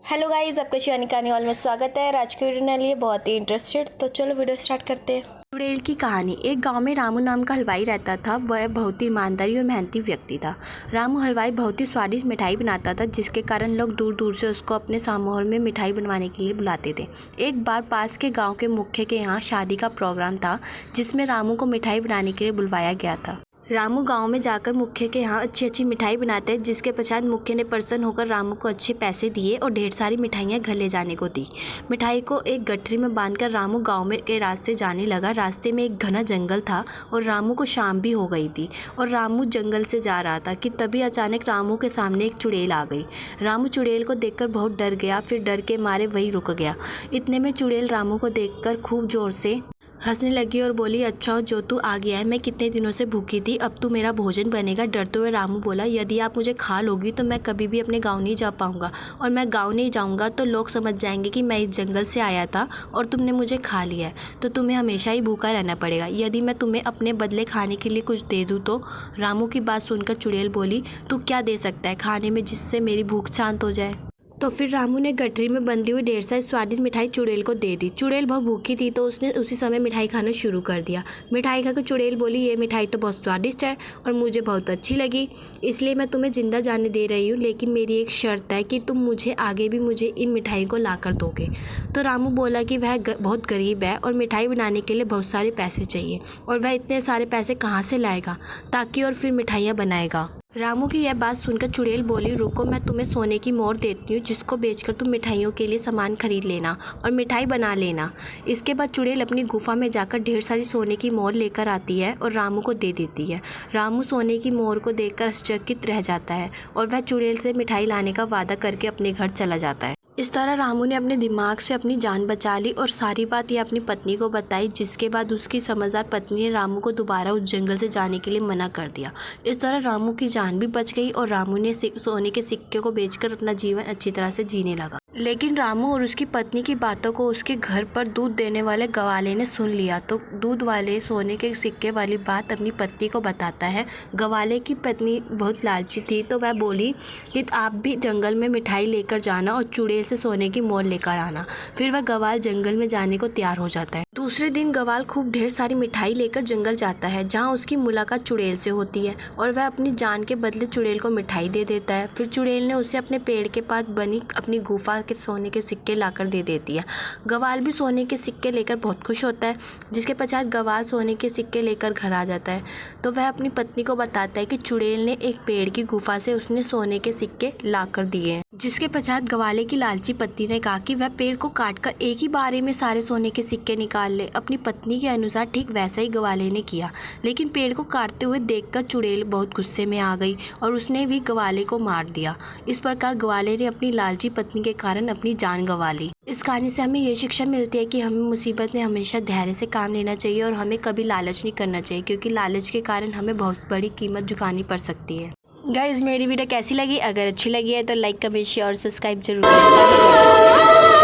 Hello guys, आपका शिवानी कहानी hall में स्वागत है। आज के वीडियो के लिए बहुत ही इंटरेस्टेड, तो चलो वीडियो स्टार्ट करते हैं। चुड़ैल की कहानी। एक गांव में रामू नाम का हलवाई रहता था। वह बहुत ही ईमानदारी और मेहनती व्यक्ति था। रामू हलवाई बहुत ही स्वादिष्ट मिठाई बनाता था, जिसके कारण लोग दूर दूर से उसको अपने सामोहर में मिठाई बनवाने के लिए बुलाते थे। एक बार पास के गाँव के मुखिया के यहाँ शादी का प्रोग्राम था, जिसमें रामू को मिठाई बनाने के लिए बुलवाया गया था। रामू गांव में जाकर मुखिया के यहाँ अच्छी मिठाई बनाते हैं, जिसके पश्चात मुखिया ने प्रसन्न होकर रामू को अच्छे पैसे दिए और ढेर सारी मिठाइयाँ घर ले जाने को दी। मिठाई को एक गठरी में बांधकर रामू गांव में के रास्ते जाने लगा। रास्ते में एक घना जंगल था और रामू को शाम भी हो गई थी और रामू जंगल से जा रहा था कि तभी अचानक रामू के सामने एक चुड़ैल आ गई। रामू चुड़ैल को देखकर बहुत डर गया, फिर डर के मारे वहीं रुक गया। इतने में चुड़ैल रामू को देखकर खूब जोर से हंसने लगी और बोली, अच्छा जो तू आ गया है, मैं कितने दिनों से भूखी थी, अब तू मेरा भोजन बनेगा। डरते हुए रामू बोला, यदि आप मुझे खा लोगी तो मैं कभी भी अपने गांव नहीं जा पाऊंगा, और मैं गांव नहीं जाऊंगा तो लोग समझ जाएंगे कि मैं इस जंगल से आया था और तुमने मुझे खा लिया है, तो तुम्हें हमेशा ही भूखा रहना पड़ेगा। यदि मैं तुम्हें अपने बदले खाने के लिए कुछ दे दूँ तो? रामू की बात सुनकर चुड़ैल बोली, तू क्या दे सकता है खाने में जिससे मेरी भूख शांत हो जाए? तो फिर रामू ने गठरी में बंधी हुई ढेर सारी स्वादिष्ट मिठाई चुड़ैल को दे दी। चुड़ैल बहुत भूखी थी तो उसने उसी समय मिठाई खाना शुरू कर दिया। मिठाई खाकर चुड़ैल बोली, ये मिठाई तो बहुत स्वादिष्ट है और मुझे बहुत अच्छी लगी, इसलिए मैं तुम्हें जिंदा जाने दे रही हूँ, लेकिन मेरी एक शर्त है कि तुम मुझे आगे भी मुझे इन मिठाई को ला कर दोगे। तो रामू बोला कि वह बहुत गरीब है और मिठाई बनाने के लिए बहुत सारे पैसे चाहिए, और वह इतने सारे पैसे कहाँ से लाएगा ताकि और फिर मिठाइयाँ बनाएगा। रामू की यह बात सुनकर चुड़ैल बोली, रुको, मैं तुम्हें सोने की मोहर देती हूँ, जिसको बेचकर तुम मिठाइयों के लिए सामान खरीद लेना और मिठाई बना लेना। इसके बाद चुड़ैल अपनी गुफा में जाकर ढेर सारी सोने की मोहर लेकर आती है और रामू को दे देती है। रामू सोने की मोहर को देखकर आश्चर्यचकित रह जाता है और वह चुड़ैल से मिठाई लाने का वादा करके अपने घर चला जाता है। इस तरह रामू ने अपने दिमाग से अपनी जान बचा ली और सारी बात ये अपनी पत्नी को बताई, जिसके बाद उसकी समझदार पत्नी ने रामू को दोबारा उस जंगल से जाने के लिए मना कर दिया। इस तरह रामू की जान भी बच गई और रामू ने सोने के सिक्के को बेचकर अपना जीवन अच्छी तरह से जीने लगा। लेकिन रामू और उसकी पत्नी की बातों को उसके घर पर दूध देने वाले गवाले ने सुन लिया, तो दूध वाले सोने के सिक्के वाली बात अपनी पत्नी को बताता है। गवाले की पत्नी बहुत लालची थी, तो वह बोली कि आप भी जंगल में मिठाई लेकर जाना और चुड़ैल से सोने की मोहर लेकर आना। फिर वह गवाल जंगल में जाने को तैयार हो जाता है। दूसरे दिन गवाल खूब ढेर सारी मिठाई लेकर जंगल जाता है, जहाँ उसकी मुलाकात चुड़ैल से होती है और वह अपनी जान के बदले चुड़ैल को मिठाई दे देता है। फिर चुड़ैल ने उसे अपने पेड़ के पास बनी अपनी गुफा के सोने के सिक्के लाकर दे देती है। गवाल भी सोने के सिक्के लेकर बहुत खुश होता है, जिसके पश्चात गवाल सोने के सिक्के लेकर घर आ जाता है। तो वह अपनी पत्नी को बताता है कि चुड़ैल ने एक पेड़ की गुफा से उसने सोने के सिक्के लाकर दिए हैं। जिसके पश्चात गवाले की लालची पत्नी ने कहा कि वह पेड़ को काटकर एक ही बारे में सारे सोने के सिक्के निकाल ले। अपनी पत्नी के अनुसार ठीक वैसा ही गवाले ने किया, लेकिन पेड़ को काटते हुए देखकर चुड़ैल बहुत गुस्से में आ गई और उसने भी गवाले को मार दिया। इस प्रकार गवाले ने अपनी लालची पत्नी के कारण अपनी जान गंवा ली। इस कहानी से हमें ये शिक्षा मिलती है कि हमें मुसीबत में हमेशा धैर्य से काम लेना चाहिए और हमें कभी लालच नहीं करना चाहिए, क्योंकि लालच के कारण हमें बहुत बड़ी कीमत चुकानी पड़ सकती है। गाइस, मेरी वीडियो कैसी लगी? अगर अच्छी लगी है तो लाइक, कमेंट, शेयर और सब्सक्राइब जरूर करें।